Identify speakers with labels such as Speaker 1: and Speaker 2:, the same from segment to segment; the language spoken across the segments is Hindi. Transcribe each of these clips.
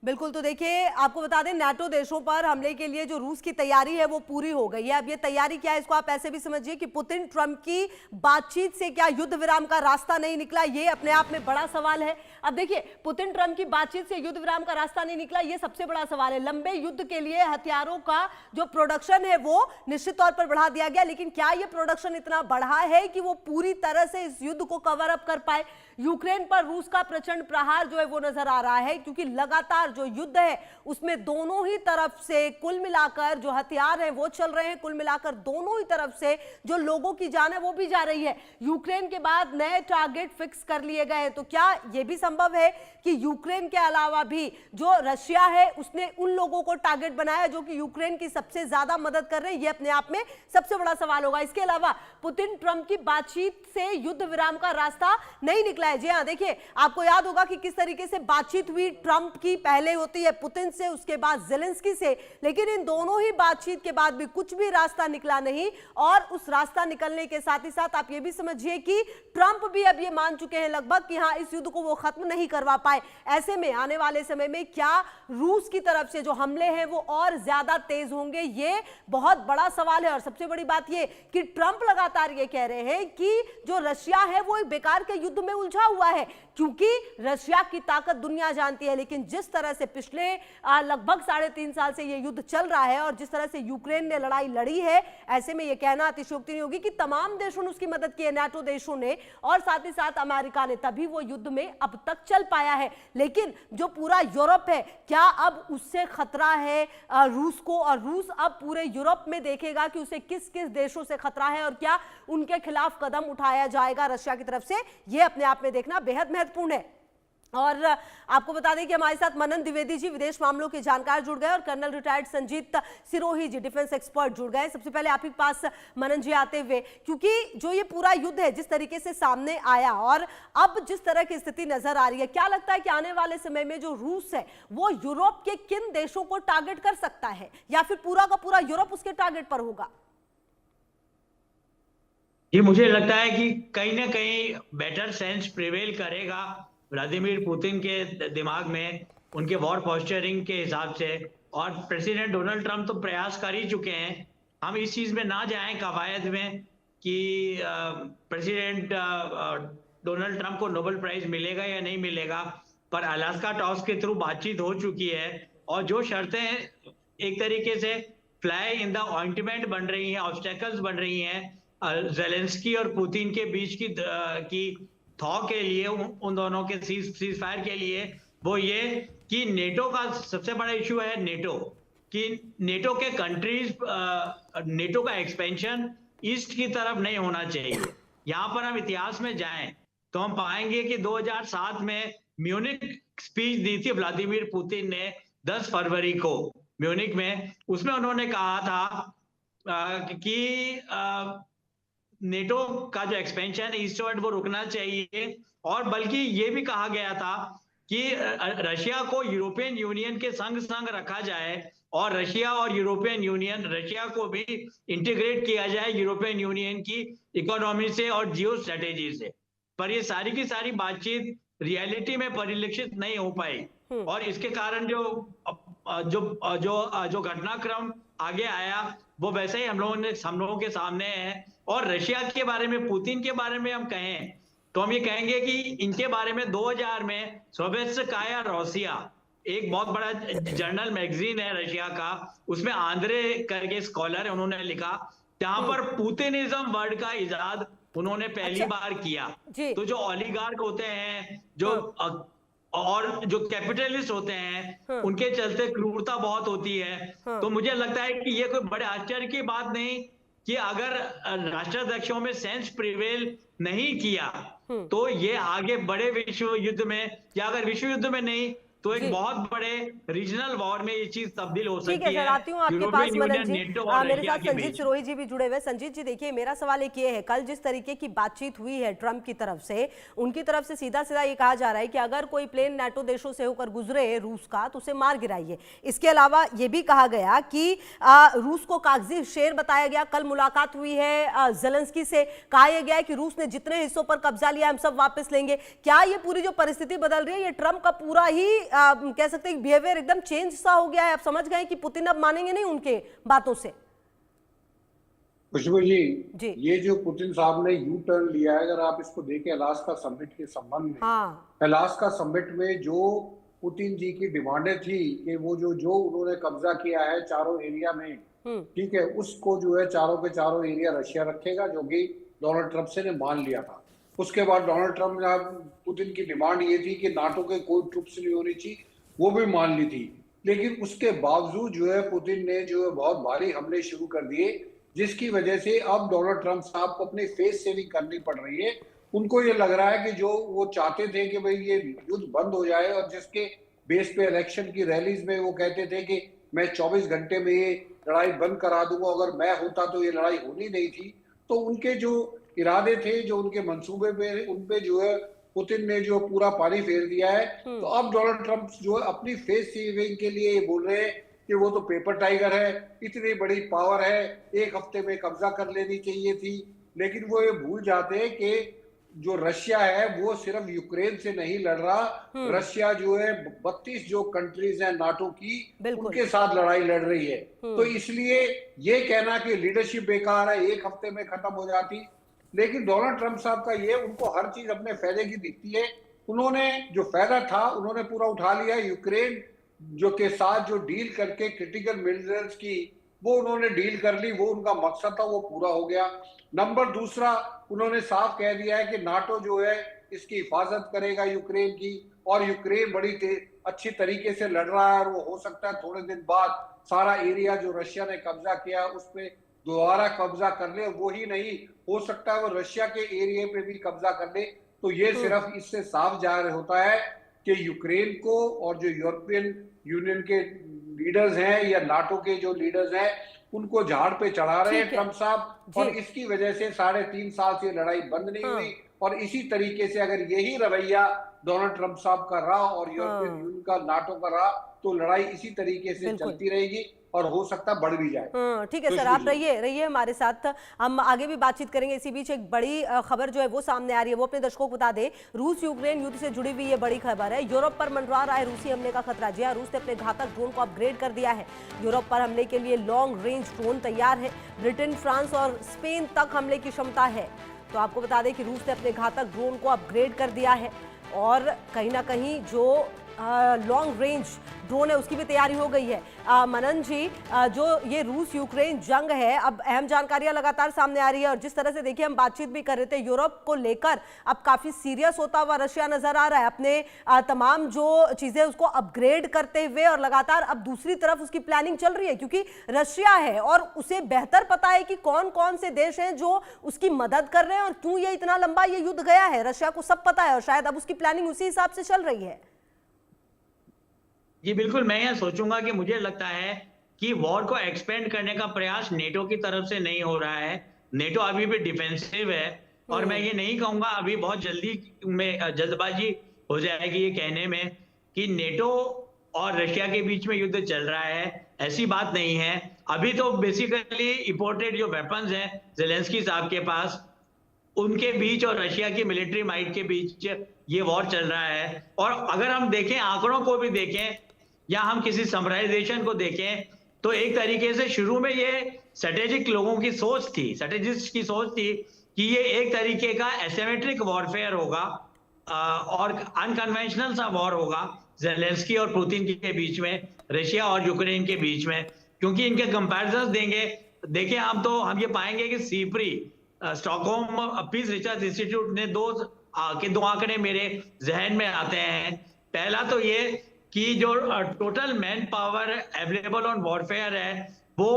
Speaker 1: बिल्कुल। तो देखिए, आपको बता दें, नाटो देशों पर हमले के लिए जो रूस की तैयारी है वो पूरी हो गई है। अब ये तैयारी क्या है, इसको आप ऐसे भी समझिए कि पुतिन ट्रंप की बातचीत से क्या युद्ध विराम का रास्ता नहीं निकला, ये अपने आप में बड़ा सवाल है। अब देखिए, पुतिन ट्रंप की बातचीत से युद्ध विराम का रास्ता नहीं निकला, ये सबसे बड़ा सवाल है। लंबे युद्ध के लिए हथियारों का जो प्रोडक्शन है वो निश्चित तौर पर बढ़ा दिया गया, लेकिन क्या ये प्रोडक्शन इतना बढ़ा है कि वो पूरी तरह से इस युद्ध को कवर अप कर पाए? यूक्रेन पर रूस का प्रचंड प्रहार जो है वो नजर आ रहा है, क्योंकि लगातार जो युद्ध है उसमें दोनों ही तरफ से कुल मिलाकर जो हथियार हैं वो चल रहे हैं, कुल मिलाकर दोनों ही तरफ से जो लोगों की जान है वो भी जा रही है। यूक्रेन के बाद नए टारगेट फिक्स कर लिए गए हैं, तो क्या यह भी संभव है कि यूक्रेन के अलावा भी जो रशिया है उसने उन लोगों को टारगेट बनाया जो कि यूक्रेन की सबसे ज्यादा मदद कर रहे हैं? यह अपने आप में सबसे बड़ा सवाल होगा। इसके अलावा पुतिन ट्रंप की बातचीत से युद्ध विराम का रास्ता नहीं निकला है। जी हां, देखिए, आपको याद होगा कि किस तरीके से बातचीत हुई ट्रंप की, पहले होती है पुतिन से, उसके बाद ज़ेलेंस्की से, लेकिन इन दोनों ही बातचीत के बाद भी कुछ भी रास्ता निकला नहीं। और उस रास्ता निकलने के साथ ही साथ आप ये भी समझिए कि ट्रंप भी अब ये मान चुके हैं लगभग कि हां, इस युद्ध को वो खत्म नहीं करवा पाए। ऐसे में आने वाले समय में क्या रूस की तरफ से जो हमले हैं वो और ज्यादा तेज होंगे, ये बहुत बड़ा सवाल है। और सबसे बड़ी बात ये कि ट्रंप लगातार ये कह रहे हैं कि जो रशिया है वो एक बेकार के युद्ध में उलझा हुआ है, क्योंकि रशिया की ताकत दुनिया जानती है। लेकिन जिस तरह से पिछले लगभग 3.5 साल से ये युद्ध चल रहा है और जिस तरह से यूक्रेन ने लड़ाई लड़ी है, ऐसे में ये कहना अतिशयोक्ति नहीं होगी कि तमाम देशों ने उसकी मदद की है, नाटो देशों ने और साथ ही साथ अमेरिका ने, तभी वो युद्ध में अब तक चल पाया है। लेकिन जो पूरा यूरोप है, क्या अब उससे खतरा है रूस को? और रूस अब पूरे यूरोप में देखेगा कि उसे किस किस देशों से खतरा है और क्या उनके खिलाफ कदम उठाया जाएगा रशिया की तरफ से, यह अपने आप में देखना बेहद महत्वपूर्ण है। और आपको बता दें कि हमारे साथ मनन द्विवेदी जी, विदेश मामलों के जानकार, जुड़ गए और कर्नल रिटायर्ड संजीत सिरोही जी, डिफेंस एक्सपर्ट, जुड़ गए। सबसे पहले आप ही के पास मनन जी आते हुए, क्योंकि जो ये पूरा युद्ध है जिस तरीके से सामने आया और अब जिस तरह की स्थिति नजर आ रही है, क्या लगता है कि आने वाले समय में जो रूस है वो यूरोप के किन देशों को टारगेट कर सकता है, या फिर पूरा का पूरा यूरोप उसके टारगेट पर होगा?
Speaker 2: ये मुझे लगता है कि कहीं ना कहीं बेटर सेंस प्रिवेल करेगा व्लादिमीर पुतिन के दिमाग में, उनके वॉर पोस्चरिंग के हिसाब से। और प्रेसिडेंट डोनाल्ड ट्रंप तो प्रयास कर ही चुके हैं। हम इस चीज में ना जाएं कवायद में कि प्रेसिडेंट डोनाल्ड ट्रंप को नोबेल प्राइज मिलेगा या नहीं मिलेगा, पर अलास्का टॉक्स के थ्रू बातचीत हो चुकी है और जो शर्तें एक तरीके से फ्लाई इन द ऑइंटमेंट बन रही हैं, ऑब्स्टेकल्स बन रही हैं ज़ेलेंस्की और पुतिन के बीच की थॉ के लिए, उन दोनों के सीज फायर के लिए, वो ये कि नेटो का सबसे बड़ा इशू है नेटो, कि नेटो के कंट्रीज, नेटो का एक्सपेंशन ईस्ट की तरफ नहीं होना चाहिए। यहाँ पर हम इतिहास में जाएं तो हम पाएंगे कि 2007 में म्यूनिक स्पीच दी थी व्लादिमीर पुतिन ने 10 फरवरी को म्यूनिक में। उसमें उन्होंने कहा था कि नेटो का जो एक्सपेंशन है ईस्टवर्ड वो रुकना चाहिए, और बल्कि ये भी कहा गया था कि रशिया को यूरोपियन यूनियन के संग संग रखा जाए और रशिया और यूरोपियन यूनियन, रशिया को भी इंटीग्रेट किया जाए यूरोपियन यूनियन की इकोनॉमी से और जियो स्ट्रेटेजी से। पर ये सारी की सारी बातचीत रियलिटी में परिलक्षित नहीं हो पाई और इसके कारण जो घटनाक्रम आगे आया वो वैसे ही हम लोगों के सामने है। और रशिया के बारे में, पुतिन के बारे में हम कहें तो हम ये कहेंगे कि इनके बारे में 2000 में सोवेत्स्काया रोसिया, एक बहुत बड़ा जर्नल मैगजीन है रशिया का, उसमें आंद्रे करके स्कॉलर है, उन्होंने लिखा जहां पर पुतिनिज्म वर्ड का इजाद उन्होंने पहली बार किया। तो जो ओलिगार्क होते हैं, जो और जो कैपिटलिस्ट होते हैं, उनके चलते क्रूरता बहुत होती है। तो मुझे लगता है कि ये कोई बड़े आश्चर्य की बात नहीं कि अगर राष्ट्राध्यक्षों में सेंस प्रिवेल नहीं किया तो ये आगे बड़े विश्व युद्ध में, या अगर विश्व युद्ध में नहीं तो एक बहुत बड़े रीजनल वॉर में ये चीज तब्दील हो सकती है।
Speaker 1: आती हूँ आपके पास मनन जी, मेरे साथ संजीत सिरोही जी भी जुड़े हुए। संजीत जी, देखिए, मेरा सवाल एक ये है, कल जिस तरीके की बातचीत हुई है ट्रंप की तरफ से, उनकी तरफ से सीधा सीधा ये कहा जा रहा है कि अगर कोई प्लेन नाटो देशों से होकर गुजरे रूस का तो उसे मार गिराइए। इसके अलावा ये भी कहा गया कि रूस को कागजी शेर बताया गया। कल मुलाकात हुई है ज़ेलेंस्की से, कहा यह गया है कि रूस ने जितने हिस्सों पर कब्जा लिया हम सब वापस लेंगे। क्या ये पूरी जो परिस्थिति बदल रही है ये ट्रंप का पूरा ही कह सकते हैं बिहेवियर एकदम चेंज सा हो गया है, आप समझ गए कि पुतिन अब मानेंगे नहीं उनके बातों से?
Speaker 3: खुशबू जी,
Speaker 1: जी।
Speaker 3: ये जो पुतिन साहब ने यू टर्न लिया है, अगर आप इसको देखें अलास्का समिट के संबंध में,
Speaker 1: हाँ।
Speaker 3: अलास्का समिट में जो पुतिन जी की डिमांडें थी कि वो जो उन्होंने कब्जा किया है चारों एरिया में, ठीक है, उसको जो है चारों के चारों एरिया रशिया रखेगा, जो कि डोनाल्ड ट्रंप से ने मान लिया था। उसके बाद डोनाल्ड ट्रंप ने पुतिन की डिमांड ये थी कि नाटो के कोई ट्रुप्स नहीं होनी चाहिए, वो भी मान ली थी। लेकिन उसके बावजूद जो है पुतिन ने जो है बहुत भारी हमले शुरू कर दिए, जिसकी वजह से अब डोनाल्ड ट्रंप साहब को अपनी फेस सेविंग करनी पड़ रही है। उनको ये लग रहा है कि जो वो चाहते थे कि भाई ये युद्ध बंद हो जाए, और जिसके बेस पे इलेक्शन की रैलीज में वो कहते थे कि मैं 24 घंटे में ये लड़ाई बंद करा दूंगा, अगर मैं होता तो ये लड़ाई होनी नहीं थी। तो उनके जो इरादे थे, जो उनके मंसूबे पे, उन पे जो है पुतिन ने जो पूरा पानी फेर दिया है। तो अब डोनाल्ड ट्रंप जो है अपनी फेस सेविंग के लिए ये बोल रहे हैं कि वो तो पेपर टाइगर है, इतनी बड़ी पावर है, एक हफ्ते में कब्जा कर लेनी चाहिए थी। लेकिन वो ये भूल जाते हैं कि जो रशिया है वो सिर्फ यूक्रेन से नहीं लड़ रहा, रशिया जो है 32 जो कंट्रीज हैं नाटो की, उनके साथ लड़ाई लड़ रही है। तो इसलिए ये कहना कि लीडरशिप बेकार है, एक हफ्ते में खत्म हो जाती। लेकिन डोनाल्ड ट्रंप साहब का ये, उनको हर चीज अपने फायदे की दिखती है। उन्होंने जो फायदा था उन्होंने पूरा उठा लिया। यूक्रेन जो के साथ जो डील करके क्रिटिकल मिनरल्स की वो उन्होंने डील कर ली, वो उनका मकसद था, वो पूरा हो गया। नंबर दूसरा, उन्होंने साफ कह दिया है कि नाटो जो है इसकी हिफाजत करेगा यूक्रेन की, और यूक्रेन बड़ी अच्छी तरीके से लड़ रहा है, और वो हो सकता है थोड़े दिन बाद सारा एरिया जो रशिया ने कब्जा किया उस पर दोबारा कब्जा कर ले। वो ही नहीं, हो सकता है वो रशिया के एरिया पे भी कब्जा कर ले। तो ये सिर्फ इससे साफ जाहिर होता है कि यूक्रेन को और जो यूरोपियन यूनियन के लीडर्स हैं या नाटो के जो लीडर्स हैं उनको झाड़ पे चढ़ा रहे हैं ट्रंप साहब, और इसकी वजह से 3.5 साल से लड़ाई बंद नहीं हुई। और इसी तरीके से अगर यही रवैया डोनाल्ड ट्रंप साहब का रहा और यूरोपियन यूनियन का, नाटो का रहा, तो लड़ाई इसी तरीके से चलती रहेगी और हो सकता है बढ़ भी जाए।
Speaker 1: ठीक है सर, आप रहिए हमारे साथ, हम आगे भी बातचीत करेंगे। इसी बीच एक बड़ी खबर जो है वो सामने आ रही है, वो अपने दर्शकों को बता दें। रूस यूक्रेन युद्ध से जुड़ी हुई ये बड़ी खबर है। यूरोप पर मंडरा रहा है रूसी हमले का खतरा। जी हाँ, रूस ने अपने घातक ड्रोन को अपग्रेड कर दिया है। यूरोप पर हमले के लिए लॉन्ग रेंज ड्रोन तैयार है। ब्रिटेन, फ्रांस और स्पेन तक हमले की क्षमता है। तो आपको बता दें कि रूस ने अपने घातक ड्रोन को अपग्रेड कर दिया है, और कहीं ना कहीं जो लॉन्ग रेंज ड्रोन है उसकी भी तैयारी हो गई है। मनन जी, जो ये रूस यूक्रेन जंग है, अब अहम जानकारियां लगातार सामने आ रही है, और जिस तरह से देखिए हम बातचीत भी कर रहे थे, यूरोप को लेकर अब काफी सीरियस होता हुआ रशिया नजर आ रहा है, अपने तमाम जो चीजें उसको अपग्रेड करते हुए, और लगातार अब दूसरी तरफ उसकी प्लानिंग चल रही है, क्योंकि रशिया है और उसे बेहतर पता है कि कौन कौन से देश हैं जो उसकी मदद कर रहे हैं और क्यों ये इतना लंबा ये युद्ध गया है। रशिया को सब पता है, और शायद अब उसकी प्लानिंग उसी हिसाब से चल रही है।
Speaker 2: जी बिल्कुल, मैं यह सोचूंगा कि मुझे लगता है कि वॉर को एक्सपेंड करने का प्रयास नेटो की तरफ से नहीं हो रहा है। नेटो अभी भी डिफेंसिव है, और मैं ये नहीं कहूंगा अभी बहुत जल्दी में जल्दबाजी हो जाएगी ये कहने में कि नेटो और रशिया के बीच में युद्ध चल रहा है। ऐसी बात नहीं है। अभी तो बेसिकली इंपोर्टेड जो वेपन्स हैं ज़ेलेंस्की साहब के पास, उनके बीच और रशिया की मिलिट्री माइट के बीच ये वॉर चल रहा है। और अगर हम देखें, आंकड़ों को भी देखें, या हम किसी समराइजेशन को देखें, तो एक तरीके से शुरू में ये स्ट्रेटेजिक लोगों की सोच थी, स्ट्रेटेजिस्ट की सोच थी कि ये एक तरीके का एसिमेट्रिक वॉरफेयर होगा और अनकन्वेंशनल सा वॉर होगा ज़ेलेंस्की और पुतिन के बीच में, रशिया और यूक्रेन के बीच में। क्योंकि इनके कंपैरिजन देखें हम ये पाएंगे कि SIPRI, Stockholm Peace Research institute ने दो आंकड़े मेरे जहन में आते हैं। पहला तो ये कि जो total man power available on warfare है वो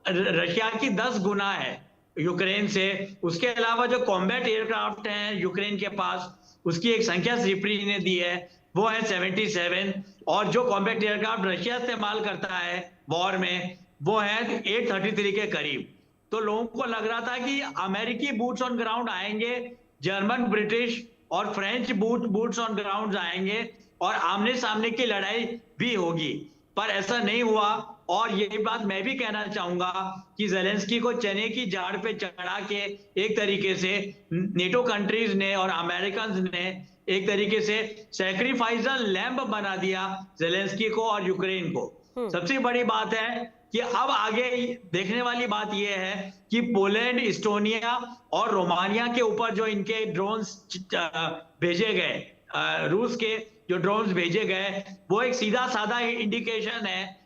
Speaker 2: रशिया की 10 गुना है यूक्रेन से। उसके अलावा जो कॉम्बैट एयरक्राफ्ट हैं यूक्रेन के पास, उसकी एक संख्या सिप्री ने दी है, वो है 77, और जो कॉम्बैट एयरक्राफ्ट रशिया इस्तेमाल करता है वॉर में वो है 833 के करीब। तो लोगों को लग रहा था कि अमेरिकी बूट्स ऑन ग्राउंड आएंगे, जर्मन, ब्रिटिश और फ्रेंच बूट्स ऑन ग्राउंड आएंगे और आमने सामने की लड़ाई भी होगी, पर ऐसा नहीं हुआ। और ये बात मैं भी कहना चाहूंगा कि ज़ेलेंस्की को चने की झाड़ पे चढ़ा के एक तरीके से नेटो कंट्रीज ने और अमेरिकन ने एक तरीके से सैक्रिफाइसल लैम्ब बना दिया जेलेंस्की को और यूक्रेन को। सबसे बड़ी बात है कि अब आगे देखने वाली बात यह है कि पोलैंड, इस्टोनिया और रोमानिया के ऊपर जो इनके ड्रोन्स भेजे गए, रूस के जो ड्रोन्स भेजे गए, वो एक सीधा साधा इंडिकेशन है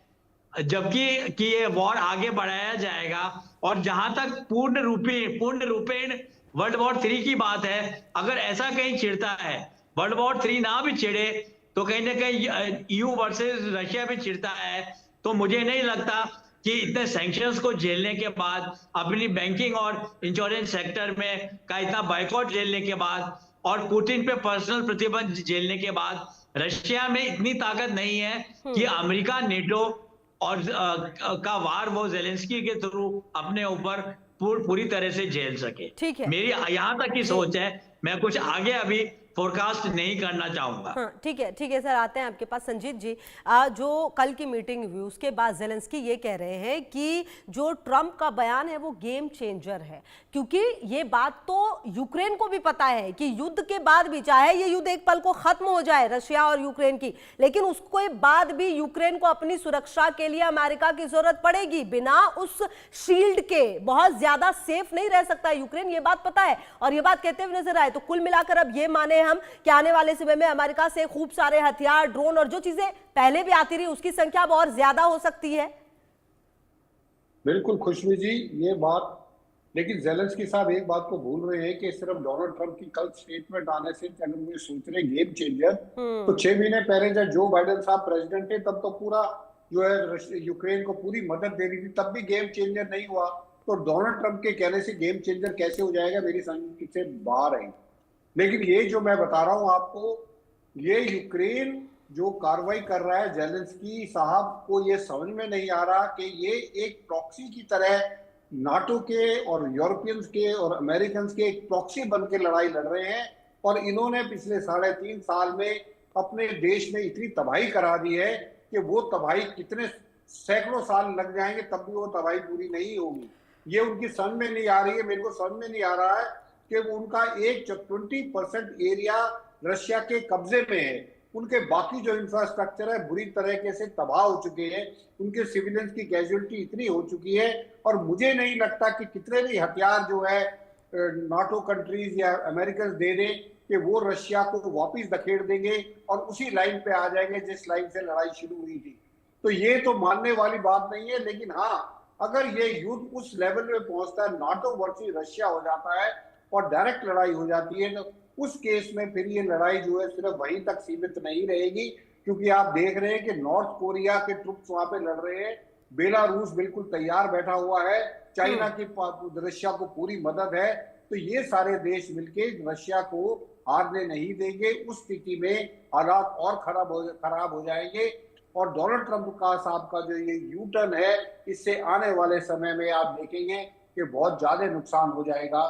Speaker 2: जबकि कि ये वॉर आगे बढ़ाया जाएगा। और जहां तक पूर्ण रूपेण वर्ल्ड वॉर 3 की बात है, अगर ऐसा कहीं छिड़ता है, वर्ल्ड वॉर 3 ना भी छिड़े तो कहीं ना कहीं ईयू वर्सेस रशिया भी छिड़ता है, तो मुझे नहीं लगता कि इतने सैंक्शंस को झेलने के बाद, अपनी बैंकिंग और इंश्योरेंस सेक्टर में का इतना बायकॉट झेलने के बाद और पुतिन पे पर्सनल प्रतिबंध झेलने के बाद रशिया में इतनी ताकत नहीं है कि अमेरिका, नेटो और का वार वो जेलेंस्की के थ्रू अपने ऊपर पूरी तरह से झेल सके।
Speaker 1: ठीक है,
Speaker 2: मेरी यहां तक की सोच है, मैं कुछ आगे अभी फोरकास्ट नहीं करना चाहूंगा।
Speaker 1: हाँ, ठीक है सर, आते हैं आपके पास। संजीत जी, जो कल की मीटिंग हुई उसके बाद जेलेंस्की ये कह रहे हैं कि जो ट्रंप का बयान है वो गेम चेंजर है, क्योंकि ये बात तो यूक्रेन को भी पता है कि युद्ध के बाद भी, चाहे ये युद्ध एक पल को खत्म हो जाए रशिया और यूक्रेन की, लेकिन उसके बाद भी यूक्रेन को अपनी सुरक्षा के लिए अमेरिका की जरूरत पड़ेगी। बिना उस शील्ड के बहुत ज्यादा सेफ नहीं रह सकता यूक्रेन, ये बात पता है और ये बात कहते हुए नजर आए। तो कुल मिलाकर अब ये माने हम कि आने वाले समय में अमेरिका से खूब सारे हथियार, ड्रोन और जो चीजें पहले भी आती रही उसकी संख्या अब और ज्यादा हो सकती है।
Speaker 3: बिल्कुल खुशबू जी, ये बात, लेकिन जेलेंस्की साहब एक बात को भूल रहे हैं कि सिर्फ डोनाल्ड ट्रंप की कल स्टेटमेंट आने से अगर मुझे सोच रहे गेम चेंजर, तो 6 महीने पहले जब जो बाइडेन साहब प्रेसिडेंट थे तब तो पूरा जो है यूक्रेन को पूरी मदद दे रही थी, तब भी गेम चेंजर नहीं हुआ। तो डोनाल्ड ट्रंप के कहने से गेम चेंजर कैसे हो जाएगा, मेरी समझ से बाहर है। लेकिन ये जो मैं बता रहा हूं आपको, ये यूक्रेन जो कार्रवाई कर रहा है, जेलेंस्की साहब को ये समझ में नहीं आ रहा कि ये एक प्रॉक्सी की तरह नाटो के और यूरोपियंस के और अमेरिकन के एक प्रॉक्सी बन के लड़ाई लड़ रहे हैं। और इन्होंने पिछले 3.5 साल में अपने देश में इतनी तबाही करा दी है कि वो तबाही कितने सैकड़ों साल लग जाएंगे तब भी वो तबाही पूरी नहीं होगी। ये उनकी समझ में नहीं आ रही है। मेरे को समझ में नहीं आ रहा है कि उनका एक 20% एरिया रशिया के कब्जे में है, उनके बाकी जो इंफ्रास्ट्रक्चर है बुरी तरीके से तबाह हो चुके हैं, उनके सिविलियंस की कैजुअलिटी इतनी हो चुकी है। और मुझे नहीं लगता कि कितने भी हथियार जो है नाटो कंट्रीज या अमेरिकन दे दें कि वो रशिया को वापस धकेल देंगे और उसी लाइन पे आ जाएंगे जिस लाइन से लड़ाई शुरू हुई थी। तो ये तो मानने वाली बात नहीं है। लेकिन हाँ, अगर ये युद्ध उस लेवल में पहुंचता है, नाटो वर्सेस रशिया हो जाता है और डायरेक्ट लड़ाई हो जाती है, तो उस केस में फिर ये लड़ाई जो है सिर्फ वहीं तक सीमित नहीं रहेगी। क्योंकि आप देख रहे हैं कि नॉर्थ कोरिया के ट्रुप्स वहां पे लड़ रहे हैं, बेलारूस बिल्कुल तैयार बैठा हुआ है, चाइना की रशिया को पूरी मदद है। तो ये सारे देश मिलके रशिया को हारने नहीं देंगे। उस स्थिति में हालात और खराब हो जाएंगे। और डोनाल्ड ट्रंप का साहब का जो ये यू टर्न है, इससे आने वाले समय में आप देखेंगे कि बहुत ज्यादा नुकसान हो जाएगा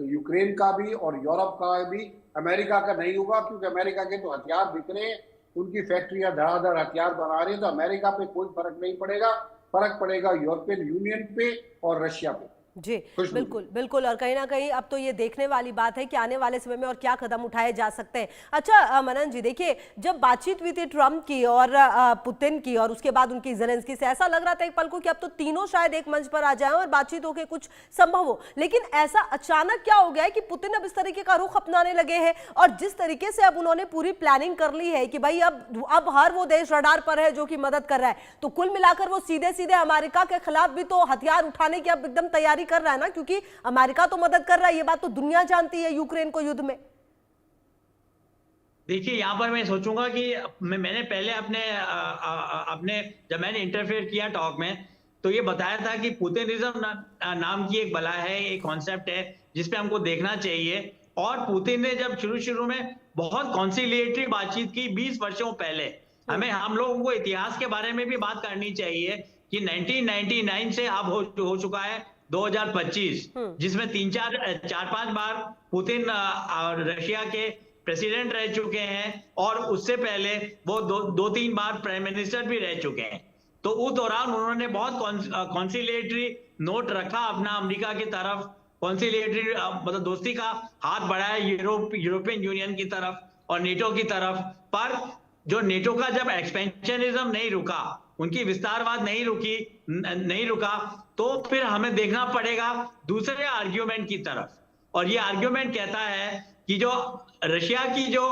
Speaker 3: यूक्रेन का भी और यूरोप का भी। अमेरिका का नहीं होगा क्योंकि अमेरिका के तो हथियार बिक रहे हैं, उनकी फैक्ट्रियां धड़ाधड़ हथियार बना रही है, तो अमेरिका पे कोई फर्क नहीं पड़ेगा। फर्क पड़ेगा यूरोपियन यूनियन पे और रशिया पे।
Speaker 1: जी बिल्कुल बिल्कुल। और कहीं ना कहीं अब तो ये देखने वाली बात है कि आने वाले समय में और क्या कदम उठाए जा सकते हैं। अच्छा मनन जी, देखिए जब बातचीत हुई थी ट्रंप की और पुतिन की और उसके बाद उनकी जेलेंस्की से, ऐसा लग रहा था एक पल को कि अब तो तीनों शायद एक मंच पर आ जाएं और बातचीत होकर कुछ संभव हो। लेकिन ऐसा अचानक क्या हो गया है कि पुतिन अब इस तरीके का रुख अपनाने लगे हैं और जिस तरीके से अब उन्होंने पूरी प्लानिंग कर ली है कि भाई अब हर वो देश रडार पर है जो कि मदद कर रहा है, तो कुल मिलाकर वो सीधे सीधे अमेरिका के खिलाफ भी तो हथियार उठाने की अब एकदम तैयारी कर रहा है ना, क्योंकि अमेरिका तो मदद कर रहा है। ये बात तो दुनिया जानती है यूक्रेन को युद्ध में।
Speaker 2: देखिए, यहां पर मैं सोचूंगा कि मैंने पहले अपने जब मैंने इंटरफेयर किया टॉक में, तो ये बताया था कि पुतिनिज्म नाम की एक बला है, एक कॉन्सेप्ट है जिसपे हमको देखना चाहिए। और पुतिन ने जब शुरू में बहुत कॉन्सिलिएटरी बातचीत की 20 वर्षों पहले, हम लोगों को इतिहास के बारे में भी बात करनी चाहिए कि 1999 से अब हो चुका है 2025, जिसमें 4-5 बार पुतिन रशिया के प्रेसिडेंट रह चुके हैं और उससे पहले वो 2-3 बार प्राइम मिनिस्टर भी रह चुके हैं। तो उस दौरान उन्होंने बहुत कॉन्सिलिएटरी नोट रखा अपना अमेरिका की तरफ, कॉन्सिलिएटरी मतलब दोस्ती का हाथ बढ़ाया यूरोपियन यूनियन की तरफ। और नेटो की तरफ। पर जो नेटो का जब एक्सपेंशनिज्म नहीं रुका, उनकी विस्तारवाद नहीं रुका, तो फिर हमें देखना पड़ेगा दूसरे आर्ग्यूमेंट की तरफ। और ये आर्ग्यूमेंट कहता है कि जो रशिया की जो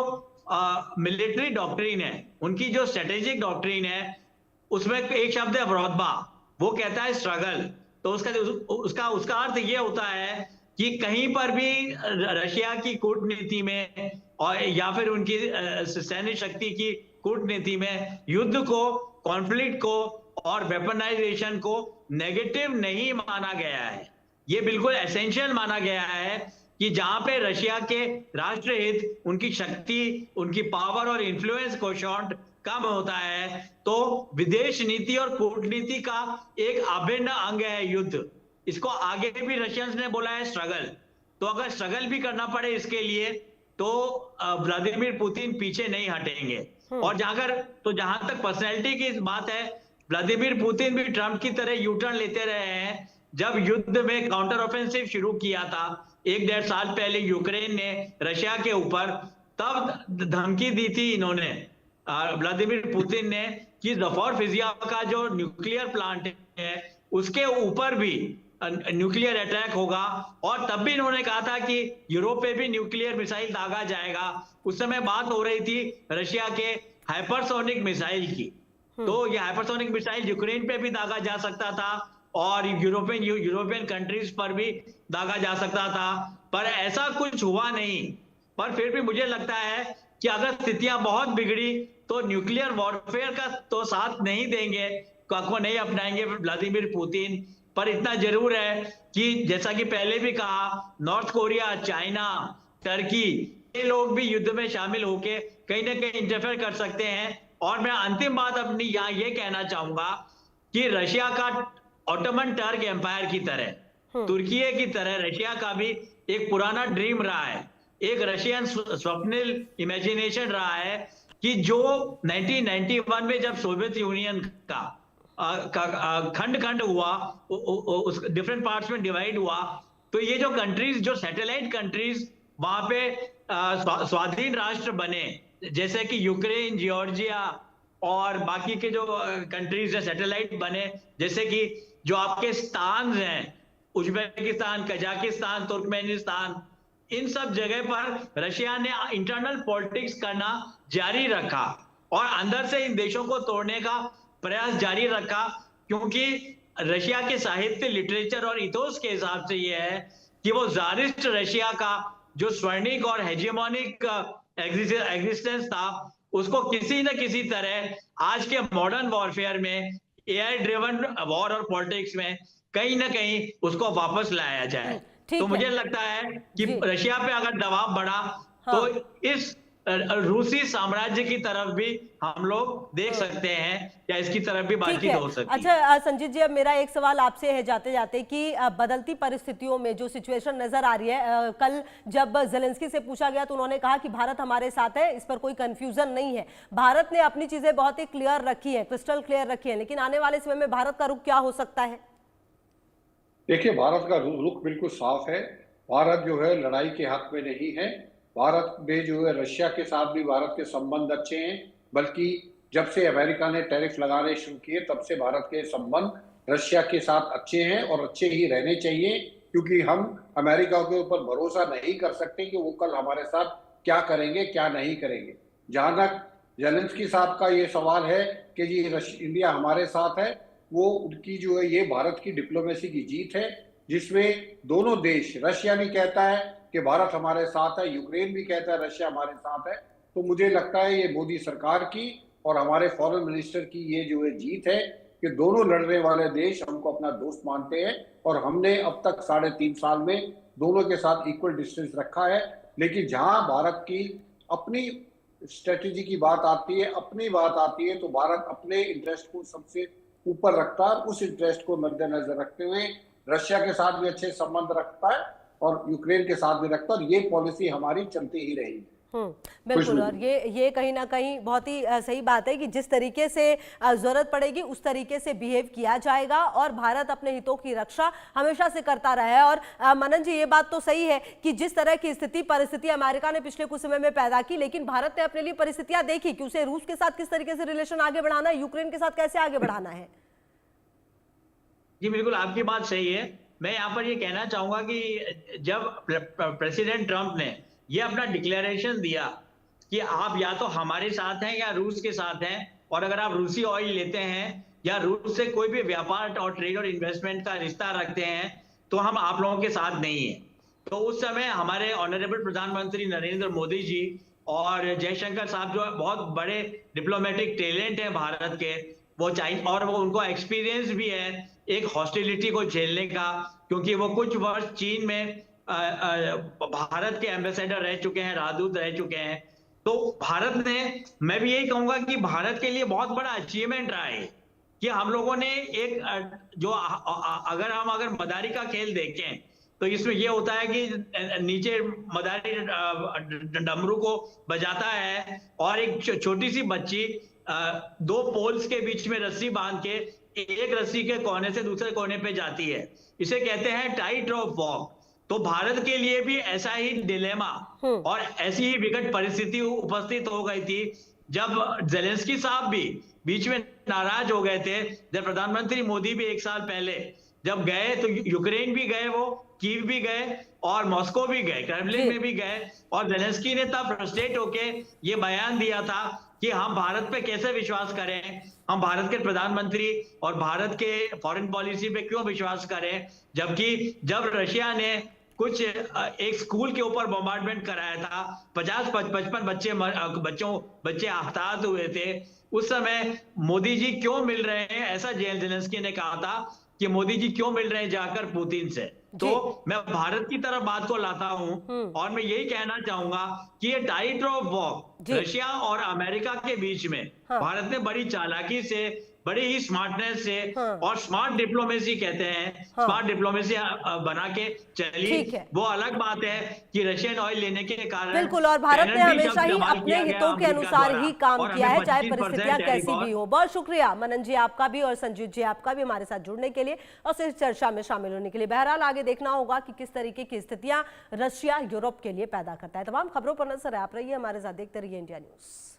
Speaker 2: मिलिट्री डॉक्ट्रिन है, उनकी जो स्ट्रेटेजिक डॉक्ट्रिन है, उसमें एक शब्द है व्रोदबा, वो कहता है स्ट्रगल। तो उसका अर्थ ये होता है कि कहीं पर भी रशिया की कूटनीति में और या फिर उनकी सैन्य शक्ति की कूटनीति में युद्ध को, कॉन्फ्लिक्ट को और वेपनाइजेशन को नेगेटिव नहीं माना गया है। ये बिल्कुल एसेंशियल माना गया है कि जहां पे रशिया के राष्ट्रहित, उनकी शक्ति, उनकी पावर और इन्फ्लुएंस कोशॉन्ट कम होता है, तो विदेश नीति और कूटनीति का एक अभिन्न अंग है युद्ध। इसको आगे भी रशियंस ने बोला है स्ट्रगल। तो अगर स्ट्रगल भी करना पड़े इसके लिए, तो व्लादिमीर पुतिन पीछे नहीं हटेंगे। और जहां तक पर्सनैलिटी की बात है, व्लादिमीर पुतिन भी ट्रंप की तरह यू टर्न लेते रहे हैं। जब युद्ध में काउंटर ऑफेंसिव शुरू किया था 1-1.5 साल पहले यूक्रेन ने रशिया के ऊपर, तब धमकी दी थी इन्होंने, व्लादिमीर पुतिन ने, कि ज़पोरिज़िया का जो न्यूक्लियर प्लांट है उसके ऊपर भी न्यूक्लियर अटैक होगा। और तब भी इन्होंने कहा था कि यूरोप पे भी न्यूक्लियर मिसाइल दागा जाएगा। उस समय बात हो रही थी रशिया के हाइपरसोनिक मिसाइल की। तो ये हाइपरसोनिक मिसाइल यूक्रेन पे भी दागा जा सकता था और यूरोपियन कंट्रीज पर भी दागा जा सकता था, पर ऐसा कुछ हुआ नहीं। पर फिर भी मुझे लगता है कि अगर स्थितियां बहुत बिगड़ी तो न्यूक्लियर वॉरफेयर का तो साथ नहीं देंगे, को नहीं अपनाएंगे व्लादिमीर पुतिन। पर इतना जरूर है कि जैसा कि पहले भी कहा, नॉर्थ कोरिया, चाइना, टर्की, ये लोग भी युद्ध में शामिल होके कहीं ना कहीं इंटरफेयर कर सकते हैं। और मैं अंतिम बात अपनी यहाँ ये कहना चाहूंगा कि रशिया का ऑटोमन टर्क एम्पायर की तरह, तुर्की की तरह रशिया का भी एक पुराना ड्रीम रहा है, एक रशियन स्वप्निल इमेजिनेशन रहा है कि जो 1991 में जब सोवियत यूनियन का खंड हुआ, उस डिफरेंट पार्ट्स में डिवाइड हुआ, तो ये जो कंट्रीज, जो सैटेलाइट कंट्रीज वहां पे स्वाधीन राष्ट्र बने, जैसे कि यूक्रेन, जॉर्जिया और बाकी के जो कंट्रीज है सैटेलाइट बने, जैसे कि जो आपके स्थान हैं, उज्बेकिस्तान, कजाकिस्तान, तुर्कमेनिस्तान, इन सब जगह पर रशिया ने इंटरनल पॉलिटिक्स करना जारी रखा और अंदर से इन देशों को तोड़ने का प्रयास जारी रखा। क्योंकि रशिया के साहित्य, लिटरेचर और इथोस के हिसाब से यह है कि वो ज़ारिस्ट रशिया का जो स्वर्णिक और हेजेमोनिक एग्जिस्टेंस था, उसको किसी न किसी तरह आज के मॉडर्न वॉरफेयर में, एआई ड्रिवन वॉर और पॉलिटिक्स में कहीं ना कहीं उसको वापस लाया जाए। तो मुझे लगता है कि रशिया पे अगर दबाव बढ़ा, तो इस रूसी साम्राज्य की तरफ भी हम लोग देख सकते हैं, या इसकी तरफ भी बातचीत हो सकती है।
Speaker 1: अच्छा संजीत जी, अब मेरा एक सवाल आपसे है जाते जाते कि बदलती परिस्थितियों में जो सिचुएशन नजर आ रही है, कल जब जेलेंस्की से पूछा गया तो उन्होंने कहा कि भारत हमारे साथ है, इस पर कोई कंफ्यूजन नहीं है। भारत ने अपनी चीजें बहुत ही क्लियर रखी है, क्रिस्टल क्लियर रखी है, लेकिन आने वाले समय में भारत का रुख क्या हो सकता है?
Speaker 3: देखिए, भारत का रुख बिल्कुल साफ है। भारत जो है लड़ाई के हक में नहीं है। भारत में जो है रशिया के साथ भी भारत के संबंध अच्छे हैं, बल्कि जब से अमेरिका ने टैरिफ लगाने शुरू किए तब से भारत के संबंध रशिया के साथ अच्छे हैं और अच्छे ही रहने चाहिए, क्योंकि हम अमेरिका के ऊपर भरोसा नहीं कर सकते कि वो कल हमारे साथ क्या करेंगे, क्या नहीं करेंगे। जहां तक जेलेंस्की साहब का ये सवाल है कि जी इंडिया हमारे साथ है, वो उनकी जो है ये भारत की डिप्लोमेसी की जीत है, जिसमें दोनों देश, रशिया भी कहता है कि भारत हमारे साथ है, यूक्रेन भी कहता है रशिया हमारे साथ है। तो मुझे लगता है ये मोदी सरकार की और हमारे फॉरेन मिनिस्टर की ये जो है जीत है कि दोनों लड़ने वाले देश हमको अपना दोस्त मानते हैं, और हमने अब तक 3.5 साल में दोनों के साथ इक्वल डिस्टेंस रखा है। लेकिन जहां भारत की अपनी स्ट्रेटेजी की बात आती है, अपनी बात आती है, तो भारत अपने इंटरेस्ट को सबसे ऊपर रखता है। उस इंटरेस्ट को मद्देनजर रखते हुए रशिया के साथ भी अच्छे संबंध रखता है और यूक्रेन के साथ भी रखता है, और ये पॉलिसी हमारी चलती ही रहेगी।
Speaker 1: बिल्कुल। और ये कहीं ना कहीं बहुत ही सही बात है कि जिस तरीके से जरूरत पड़ेगी उस तरीके से बिहेव किया जाएगा और भारत अपने हितों की रक्षा हमेशा से करता रहा है। और मनन जी, ये बात तो सही है कि जिस तरह की परिस्थिति अमेरिका ने पिछले कुछ समय में पैदा की, लेकिन भारत ने अपने लिए परिस्थितियां देखी कि उसे रूस के साथ किस तरीके से रिलेशन आगे बढ़ाना है, यूक्रेन के साथ कैसे आगे बढ़ाना है।
Speaker 2: जी बिल्कुल, आपकी बात सही है। मैं यहाँ पर ये कहना चाहूंगा कि जब प्रेसिडेंट ट्रंप ने ये अपना डिक्लेरेशन दिया कि आप या तो हमारे साथ हैं या रूस के साथ हैं, और अगर आप रूसी ऑयल लेते हैं या रूस से कोई भी व्यापार और ट्रेड और इन्वेस्टमेंट का रिश्ता रखते हैं तो हम आप लोगों के साथ नहीं है। तो उस समय हमारे ऑनरेबल प्रधानमंत्री नरेंद्र मोदी जी और जयशंकर साहब, जो बहुत बड़े डिप्लोमेटिक टैलेंट हैं भारत के, वो चाइना, और वो उनको एक्सपीरियंस भी है एक हॉस्टिलिटी को झेलने का, क्योंकि वो कुछ वर्ष चीन में भारत के एम्बेसडर रह चुके हैं, राजदूत रह चुके हैं। तो भारत ने, मैं भी यही कहूंगा कि भारत के लिए बहुत बड़ा अचीवमेंट रहा है कि हम लोगों ने एक जो अगर मदारी का खेल देखें तो इसमें यह होता है कि नीचे मदारी डमरू को बजाता है और एक छोटी सी बच्ची दो पोल्स के बीच में रस्सी बांध के एक रस्सी के कोने से दूसरे कोने पे जाती है। इसे कहते हैं टाइट रॉप वॉक। तो भारत के लिए भी ऐसा ही डिलेमा और ऐसी ही विकट परिस्थिति उपस्थित हो गई थी जब जेलेंस्की साहब भी बीच में नाराज हो गए थे। जब प्रधानमंत्री मोदी भी एक साल पहले जब गए तो यूक्रेन भी गए, वो कीव भी गए और मॉस्को भी गए, क्रेमलिन में भी गए, और जेलेंस्की ने तब फ्रस्ट्रेट होके ये बयान दिया था कि हम भारत पे कैसे विश्वास करें, हम भारत के प्रधानमंत्री और भारत के फॉरेन पॉलिसी पे क्यों विश्वास करें, जबकि जब रशिया ने कुछ एक स्कूल के ऊपर बॉम्बार्डमेंट कराया था, 50-55 बच्चे आहतात हुए थे, उस समय मोदी जी क्यों मिल रहे हैं, ऐसा जेलेंस्की ने कहा था कि मोदी जी क्यों मिल रहे हैं जाकर पुतिन से। तो मैं भारत की तरफ बात को लाता हूं और मैं यही कहना चाहूंगा कि ये टाइट रॉप वॉक रशिया और अमेरिका के बीच में भारत ने बड़ी चालाकी से, बड़ी ही स्मार्टनेस से और स्मार्ट डिप्लोमेसी कहते हैं, स्मार्ट डिप्लोमेसी बना के चली। वो अलग बात है कि रशियन ऑयल लेने के कारण
Speaker 1: बिल्कुल, और भारत ने हमेशा ही अपने हितों के अनुसार ही काम किया है, चाहे परिस्थितियां कैसी भी हो। बहुत शुक्रिया मनन जी आपका भी और संजीव जी आपका भी हमारे साथ जुड़ने के लिए और इस चर्चा में शामिल होने के लिए। बहरहाल आगे देखना होगा कि किस तरीके की स्थितियां रशिया यूरोप के लिए पैदा करता है। तमाम खबरों पर नजर है, आप रहिए हमारे साथ, देखते रहिए इंडिया न्यूज।